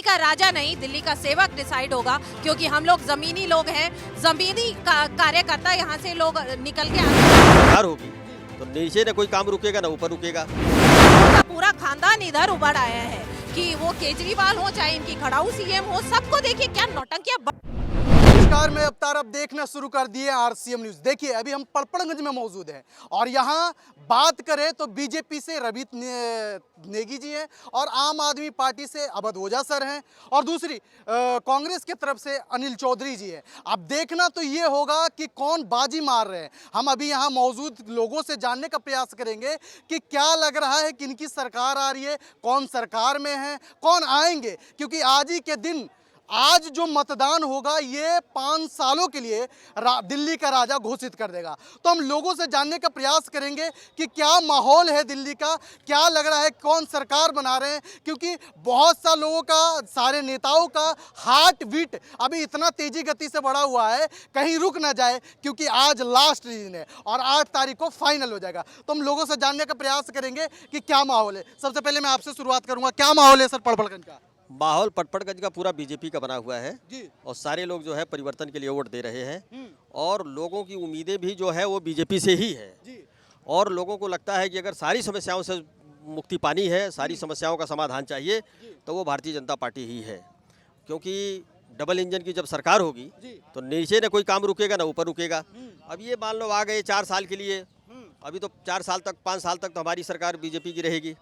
का राजा नहीं, दिल्ली का सेवक डिसाइड होगा, क्योंकि हम लोग जमीनी लोग हैं, जमीनी कार्यकर्ता, यहाँ से लोग निकल के आते हैं। सरकार होगी तो नीचे न कोई काम रुकेगा ना ऊपर रुकेगा। उनका पूरा खानदान इधर उभर आया है कि वो केजरीवाल हो चाहे इनकी खड़ाऊ सीएम हो, सबको देखिए क्या नौटंकियां। नमस्कार, मैं अवतार। अब देखना शुरू कर दिए आरसीएम न्यूज। देखिए, अभी हम पड़पड़गंज में मौजूद हैं और यहाँ बात करें तो बीजेपी से रवित नेगी जी हैं और आम आदमी पार्टी से अवध ओझा सर हैं और दूसरी कांग्रेस की तरफ से अनिल चौधरी जी हैं। अब देखना तो ये होगा कि कौन बाजी मार रहे हैं। हम अभी यहाँ मौजूद लोगों से जानने का प्रयास करेंगे कि क्या लग रहा है कि इनकी सरकार आ रही है, कौन सरकार में है, कौन आएंगे, क्योंकि आज ही के दिन आज जो मतदान होगा ये 5 सालों के लिए दिल्ली का राजा घोषित कर देगा। तो हम लोगों से जानने का प्रयास करेंगे कि क्या माहौल है दिल्ली का, क्या लग रहा है, कौन सरकार बना रहे हैं, क्योंकि बहुत सा लोगों का, सारे नेताओं का हार्ट बीट अभी इतना तेजी गति से बढ़ा हुआ है कहीं रुक ना जाए, क्योंकि आज लास्ट दिन है और 8 तारीख को फाइनल हो जाएगा। तो हम लोगों से जानने का प्रयास करेंगे कि क्या माहौल है। सबसे पहले मैं आपसे शुरुआत करूँगा, क्या माहौल है सर पड़पड़गंज का? माहौल पटपड़गंज का पूरा बीजेपी का बना हुआ है जी। और सारे लोग जो है परिवर्तन के लिए वोट दे रहे हैं और लोगों की उम्मीदें भी जो है वो बीजेपी से ही है जी। और लोगों को लगता है कि अगर सारी समस्याओं से मुक्ति पानी है, सारी समस्याओं का समाधान चाहिए तो वो भारतीय जनता पार्टी ही है, क्योंकि डबल इंजन की जब सरकार होगी तो नीचे न कोई काम रुकेगा ना ऊपर रुकेगा। अब ये मान लो आ गए 4 साल के लिए, अभी तो 4 साल तक 5 साल तक तो हमारी सरकार बीजेपी की रहेगी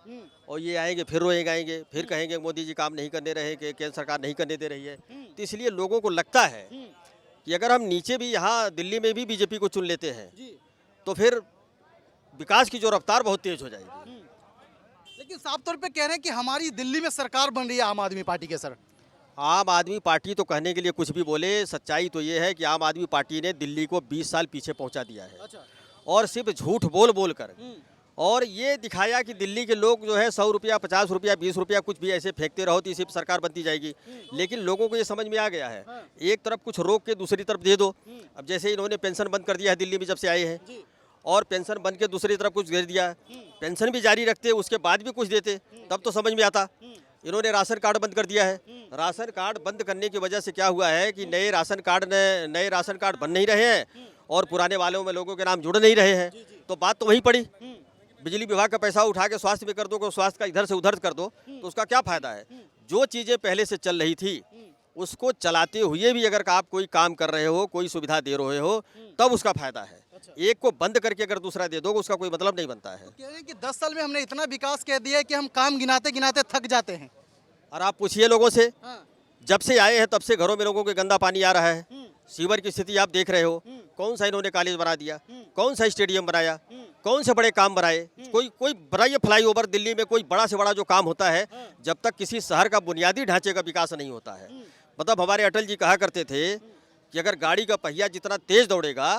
और ये आएंगे फिर रोएंगे, फिर कहेंगे मोदी जी काम नहीं करने रहे, कि केंद्र सरकार नहीं करने दे रही है। तो इसलिए लोगों को लगता है कि अगर हम नीचे भी यहाँ दिल्ली में भी बीजेपी को चुन लेते हैं तो फिर विकास की जो रफ्तार बहुत तेज हो जाएगी। लेकिन साफ तौर पे कह रहे हैं कि हमारी दिल्ली में सरकार बन रही है आम आदमी पार्टी के। सर, आम आदमी पार्टी तो कहने के लिए कुछ भी बोले, सच्चाई तो ये है कि आम आदमी पार्टी ने दिल्ली को 20 साल पीछे पहुंचा दिया है। अच्छा। और सिर्फ झूठ बोल बोल कर और ये दिखाया कि दिल्ली के लोग जो है 100 रुपया, 50 रुपया, 20 रुपया कुछ भी ऐसे फेंकते रहो तो सिर्फ सरकार बनती जाएगी। लेकिन लोगों को ये समझ में आ गया है, एक तरफ कुछ रोक के दूसरी तरफ दे दो। अब जैसे इन्होंने पेंशन बंद कर दिया है दिल्ली में जब से आए हैं, और पेंशन बंद के दूसरी तरफ कुछ दे दिया, पेंशन भी जारी रखते उसके बाद भी कुछ देते तब तो समझ में आता। इन्होंने राशन कार्ड बंद कर दिया है। राशन कार्ड बंद करने की वजह से क्या हुआ है कि नए राशन कार्ड बन नहीं रहे हैं और पुराने वालों में लोगों के नाम जुड़ नहीं रहे हैं। तो बात तो वहीं पड़ी, बिजली विभाग का पैसा उठा के स्वास्थ्य में कर दो, स्वास्थ्य का इधर से उधर कर दो तो उसका क्या फायदा है। जो चीज़ें पहले से चल रही थी उसको चलाते हुए भी अगर आप कोई काम कर रहे हो, कोई सुविधा दे रहे हो, तब उसका फायदा है। एक को बंद करके अगर दूसरा दे दो उसका कोई मतलब नहीं बनता है। तो कह रहे हैं कि 10 साल में हमने इतना विकास कर दिया है कि हम काम गिनाते गिनाते थक जाते हैं। और आप पूछिए लोगों से, जब से आए हैं तब से घरों में लोगों के गंदा पानी आ रहा है, सीवर की स्थिति आप देख रहे हो। कौन सा इन्होंने कॉलेज बना दिया, कौन सा स्टेडियम बनाया, कौन से बड़े काम बनाए। कोई बनाइए फ्लाईओवर दिल्ली में, कोई बड़ा से बड़ा जो काम होता है, जब तक किसी शहर का बुनियादी ढांचे का विकास नहीं होता है। मतलब हमारे अटल जी कहा करते थे कि अगर गाड़ी का पहिया जितना तेज दौड़ेगा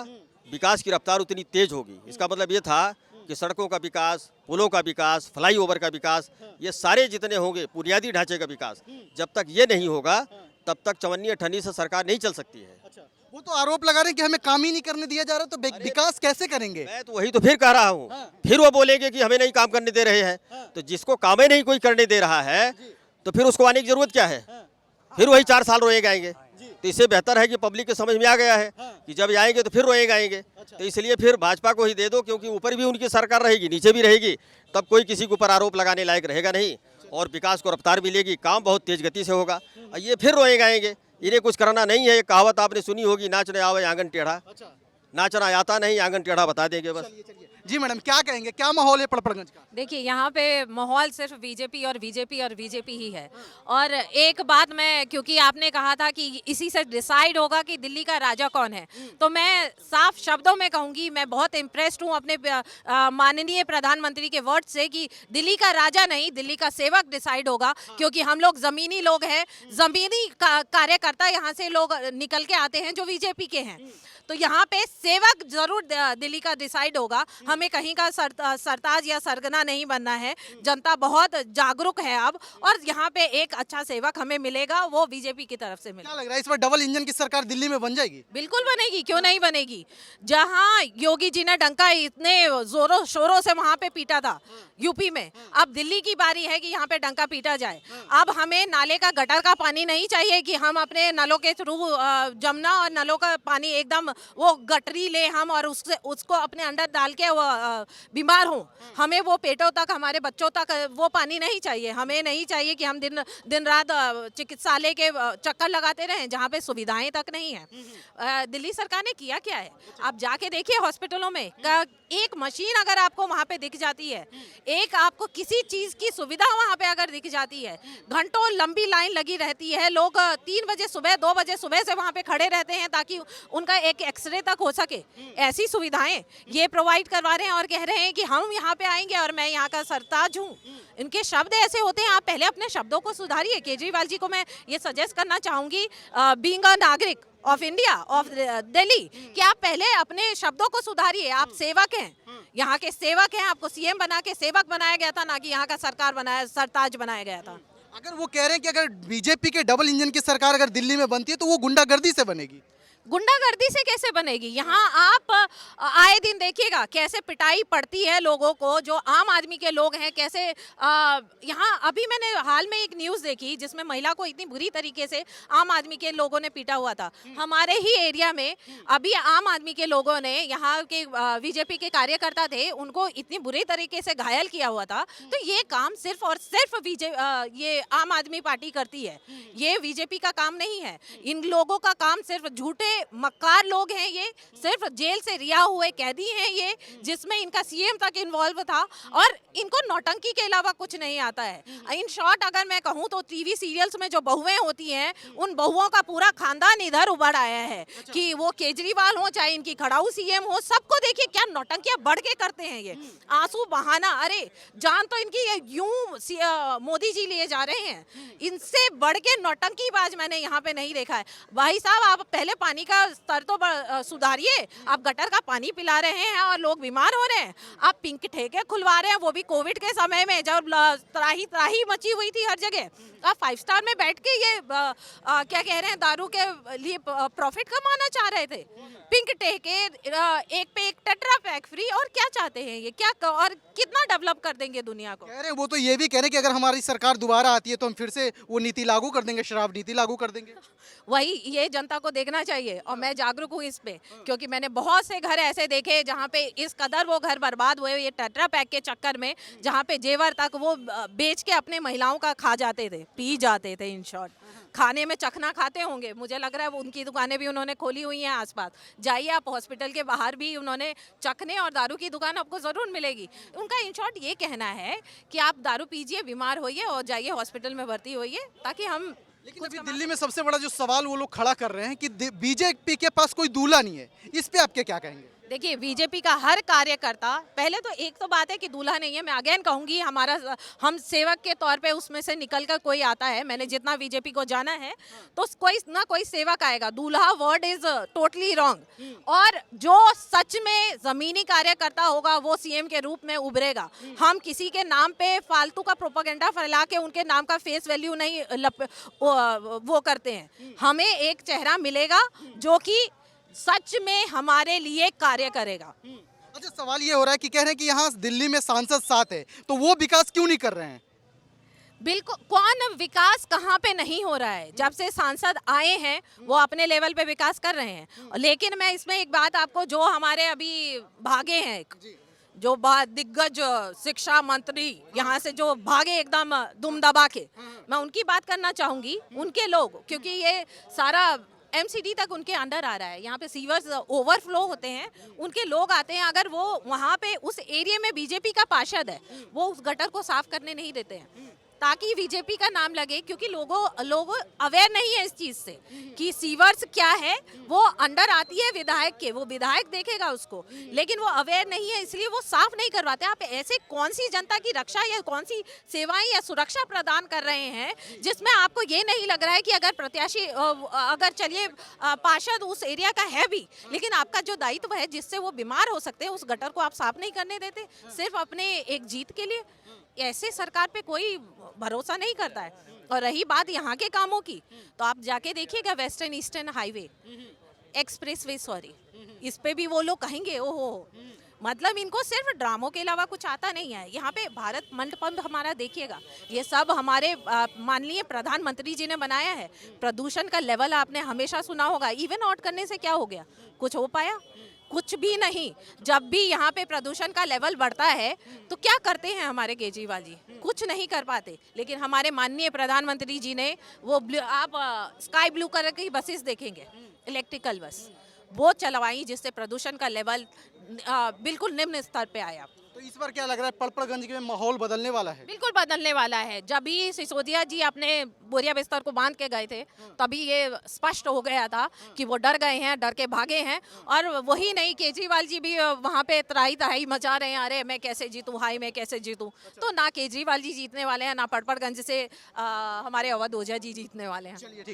विकास की रफ्तार उतनी तेज होगी। इसका मतलब ये था कि सड़कों का विकास, पुलों का विकास, फ्लाईओवर का विकास, ये सारे जितने होंगे बुनियादी ढांचे का विकास, जब तक ये नहीं होगा तब तक चवन्नी अठन्नी से सरकार नहीं चल सकती है। अच्छा, वो तो आरोप लगा रहे हैं कि हमें काम ही नहीं करने दिया जा रहा, तो विकास कैसे करेंगे? मैं तो वही तो फिर कह रहा हूँ। फिर वो बोलेंगे कि हमें नहीं काम करने दे रहे हैं। तो जिसको काम ही नहीं कोई करने दे रहा है तो फिर उसको आने की जरूरत क्या है? फिर वही 4 साल रोए गाएंगे। तो इससे बेहतर है कि पब्लिक के समझ में आ गया है कि जब आएंगे तो फिर रोए गाएंगे। तो इसलिए फिर भाजपा को ही दे दो, क्योंकि ऊपर भी उनकी सरकार रहेगी, नीचे भी रहेगी, तब कोई किसी के ऊपर आरोप लगाने लायक रहेगा नहीं और विकास को रफ्तार मिलेगी, काम बहुत तेज गति से होगा। ये फिर रोए गाएंगे, इन्हें कुछ करना नहीं है। एक कहावत आपने सुनी होगी, नाचने आवे आंगन टेढ़ा। नाचना आता नहीं, आंगन टेढ़ा बता देंगे बस। जी मैडम, क्या कहेंगे, क्या माहौल है पड़पड़गंज का? देखिए, यहाँ पे माहौल सिर्फ बीजेपी और बीजेपी ही है। और एक बात मैं, क्योंकि आपने कहा था कि इसी से डिसाइड होगा कि दिल्ली का राजा कौन है, तो मैं साफ शब्दों में कहूँगी, मैं बहुत इम्प्रेस्ड हूँ अपने माननीय प्रधानमंत्री के वर्ड से कि दिल्ली का राजा नहीं, दिल्ली का सेवक डिसाइड होगा, क्योंकि हम लोग जमीनी लोग हैं, जमीनी कार्यकर्ता, यहाँ से लोग निकल के आते हैं जो बीजेपी के हैं। तो यहाँ पे सेवक जरूर दिल्ली का डिसाइड होगा। हमें कहीं का सरताज या सरगना नहीं बनना है। जनता बहुत जागरूक है अब, और यहाँ पे एक अच्छा सेवक हमें मिलेगा, वो बीजेपी की तरफ से मिलेगा। क्या लग रहा है इस बार डबल इंजन की सरकार दिल्ली में बन जाएगी? बिल्कुल बनेगी, क्यों नहीं बनेगी। जहां योगी जी ने डंका इतने जोरों शोरों से वहां पे पीटा था यूपी में, अब दिल्ली की बारी है कि यहाँ पे डंका पीटा जाए। अब हमें नाले का गटर का पानी नहीं चाहिए कि हम अपने नलों के थ्रू जमुना और नलों का पानी एकदम वो गटरी ले हम और उसको अपने अंदर डाल के वो बीमार हों। हमें वो पेटों तक, हमारे बच्चों तक वो पानी नहीं चाहिए। हमें नहीं चाहिए कि हम दिन रात चिकित्सालय के चक्कर लगाते रहें जहाँ पे सुविधाएं तक नहीं है। दिल्ली सरकार ने किया क्या है, आप जाके देखिए हॉस्पिटलों में एक मशीन अगर आपको वहाँ पे दिख जाती है, एक आपको किसी चीज की सुविधा वहाँ पे अगर दिख जाती है, घंटों लंबी लाइन लगी रहती है, लोग 3 बजे सुबह 2 बजे सुबह से वहाँ पे खड़े रहते हैं ताकि उनका एक एक्सरे तक हो सके। ऐसी सुविधाएं ये प्रोवाइड करवा रहे हैं और कह रहे हैं कि हम यहाँ पे आएंगे और मैं यहाँ का सरताज हूँ। इनके शब्द ऐसे होते हैं, आप पहले अपने शब्दों को सुधारिए। केजरीवाल जी को मैं ये सजेस्ट करना चाहूंगी, बीइंग अ नागरिक ऑफ इंडिया, ऑफ दिल्ली, कि आप पहले अपने शब्दों को सुधारिए। आप सेवक हैं, यहाँ के सेवक हैं, आपको सीएम बना के सेवक बनाया गया था, ना कि यहाँ का सरताज बनाया गया था। अगर वो कह रहे हैं कि अगर बीजेपी के डबल इंजन की सरकार अगर दिल्ली में बनती है तो वो गुंडागर्दी से बनेगी। गुंडागर्दी से कैसे बनेगी? यहाँ आप आए दिन देखिएगा कैसे पिटाई पड़ती है लोगों को, जो आम आदमी के लोग हैं। कैसे यहाँ अभी मैंने हाल में एक न्यूज़ देखी जिसमें महिला को इतनी बुरी तरीके से आम आदमी के लोगों ने पीटा हुआ था। हमारे ही एरिया में अभी आम आदमी के लोगों ने, यहाँ के बीजेपी के कार्यकर्ता थे, उनको इतनी बुरी तरीके से घायल किया हुआ था। तो ये काम सिर्फ और सिर्फ ये आम आदमी पार्टी करती है, ये बीजेपी का काम नहीं है। इन लोगों का काम सिर्फ झूठे मक्कार लोग हैं, ये सिर्फ जेल से रिहा हुए कैदी हैं ये, जिसमें इनका सीएम तक इन्वॉल्व था, और इनको नौटंकी के अलावा कुछ नहीं आता है। इन शॉर्ट अगर मैं कहूँ तो टीवी सीरियल्स में जो बहुएं होती हैं, उन बहुओं का पूरा खानदान इधर उभर आया है। कि वो केजरीवाल हो चाहे इनकी खड़ाऊ सीएम हो, सबको देखिए क्या नौटंकियां बढ़ के करते हैं ये। आंसू बहाना, अरे जान तो इनकी ये यूं मोदी जी लिए जा रहे हैं, इनसे बढ़ के नौटंकीबाज मैंने यहाँ पे नहीं देखा है। भाई साहब, आप पहले पानी का स्तर तो सुधारिए। आप गटर का पानी पिला रहे हैं और लोग बीमार हो रहे हैं। आप पिंक ठेके खुलवा रहे हैं, वो भी कोविड के समय में जब त्राही मची हुई थी हर जगह। आप 5 स्टार में बैठ के ये क्या कह रहे हैं, दारू के लिए प्रॉफिट कमाना चाह रहे थे। पिंक ठेके, एक पे एक टेट्रा पैक फ्री, और क्या चाहते हैं ये? क्या और कितना डेवलप कर देंगे दुनिया को? कह रहे हैं वो तो ये भी कह रहे हैं कि अगर हमारी सरकार दोबारा आती है तो हम फिर से वो नीति लागू कर देंगे, शराब नीति लागू कर देंगे। वही ये जनता को देखना चाहिए, और मैं जागरूक हूँ इस पे, क्योंकि मैंने बहुत से घर ऐसे देखे जहाँ पे इस कदर वो घर बर्बाद हुए ये टेट्रा पैक के चक्कर में, जहाँ पे जेवर तक वो बेच के अपने महिलाओं का खा जाते थे, पी जाते थे। इन शॉर्ट खाने में चखना खाते होंगे, मुझे लग रहा है वो उनकी दुकानें भी उन्होंने खोली हुई हैं आसपास। जाइए आप हॉस्पिटल के बाहर भी उन्होंने चखने और दारू की दुकान आपको ज़रूर मिलेगी। उनका इन शॉर्ट ये कहना है कि आप दारू पीजिए, बीमार होइए और जाइए हॉस्पिटल में भर्ती होइए, ताकि हम। लेकिन अभी दिल्ली में सबसे बड़ा जो सवाल वो लोग खड़ा कर रहे हैं कि बीजेपी के पास कोई दूल्हा नहीं है, इस पे आप क्या कहेंगे? देखिए, बीजेपी का हर कार्यकर्ता, पहले तो एक तो बात है कि दूल्हा नहीं है। मैं अगेन कहूँगी, हम सेवक के तौर पे उसमें से निकल कर कोई आता है, मैंने जितना बीजेपी को जाना है, तो कोई सेवक आएगा। दूल्हा वर्ड इज टोटली रॉन्ग। और जो सच में जमीनी कार्यकर्ता होगा वो सीएम के रूप में उभरेगा। हम किसी के नाम पे फालतू का प्रोपेगेंडा फैला के उनके नाम का फेस वैल्यू नहीं वो करते हैं। हमें एक चेहरा मिलेगा जो कि सच में हमारे लिए कार्य करेगा। अच्छा, सवाल ये हो रहा है कि कह रहे हैं कि यहाँ दिल्ली में सांसद 7 है, तो वो विकास क्यों नहीं कर रहे हैं? बिल्कुल, कौन विकास कहाँ पे नहीं हो रहा है? जब से सांसद आए हैं वो अपने लेवल पे विकास कर रहे हैं। लेकिन मैं इसमें एक बात आपको, जो हमारे अभी भागे हैं, जो दिग्गज शिक्षा मंत्री यहाँ से जो भागे एकदम दुम दबा के, मैं उनकी बात करना चाहूँगी। उनके लोग, क्योंकि ये सारा एमसीडी तक उनके अंडर आ रहा है, यहाँ पे सीवर्स ओवरफ्लो होते हैं, उनके लोग आते हैं। अगर वो वहाँ पे उस एरिया में बीजेपी का पार्षद है, वो उस गटर को साफ करने नहीं देते हैं। ताकि बीजेपी का नाम लगे, क्योंकि लोग अवेयर नहीं है इस चीज से कि सीवर्स क्या है। वो अंडर आती है विधायक के, वो विधायक देखेगा उसको, लेकिन वो अवेयर नहीं है, इसलिए वो साफ नहीं करवाते। आप ऐसे कौन सी जनता की रक्षा या कौन सी सेवाएं या सुरक्षा प्रदान कर रहे हैं जिसमें आपको ये नहीं लग रहा है कि अगर प्रत्याशी अगर चलिए पार्षद उस एरिया का है भी, लेकिन आपका जो दायित्व है जिससे वो बीमार हो सकते हैं, उस गटर को आप साफ नहीं करने देते सिर्फ अपने एक जीत के लिए। ऐसे सरकार पे कोई भरोसा नहीं करता है। और रही बात यहाँ के कामों की, तो आप जाके देखिएगा western eastern highway expressway, sorry, इस पे भी वो लोग कहेंगे ओहो, मतलब इनको सिर्फ ड्रामों के अलावा कुछ आता नहीं है। यहाँ पे भारत मंडपम हमारा देखिएगा, ये सब हमारे माननीय प्रधानमंत्री जी ने बनाया है। प्रदूषण का लेवल आपने हमेशा सुना होगा, इवन आउट करने से क्या हो गया, कुछ हो पाया? कुछ भी नहीं। जब भी यहाँ पे प्रदूषण का लेवल बढ़ता है तो क्या करते हैं हमारे केजरीवाल जी? कुछ नहीं कर पाते। लेकिन हमारे माननीय प्रधानमंत्री जी ने वो आप स्काई ब्लू कलर की बसेस देखेंगे, इलेक्ट्रिकल बस, वो चलवाई, जिससे प्रदूषण का लेवल बिल्कुल निम्न स्तर पे आया। तो इस बार क्या लग रहा है, पड़पड़गंज में माहौल बदलने वाला है? बिल्कुल बदलने वाला है। जब भी सिसोदिया जी अपने बोरिया बिस्तर को बांध के गए थे, तभी ये स्पष्ट हो गया था कि वो डर गए हैं, डर के भागे हैं। और वही नहीं, केजरीवाल जी भी वहाँ पे त्राही तराही मचा रहे हैं, अरे मैं कैसे जीतूं, हाय मैं कैसे जीतूं। तो ना केजरीवाल जी जीतने वाले हैं, ना पड़पड़गंज से हमारे अवध ओझा जी जीतने वाले हैं। चलिए ठीक।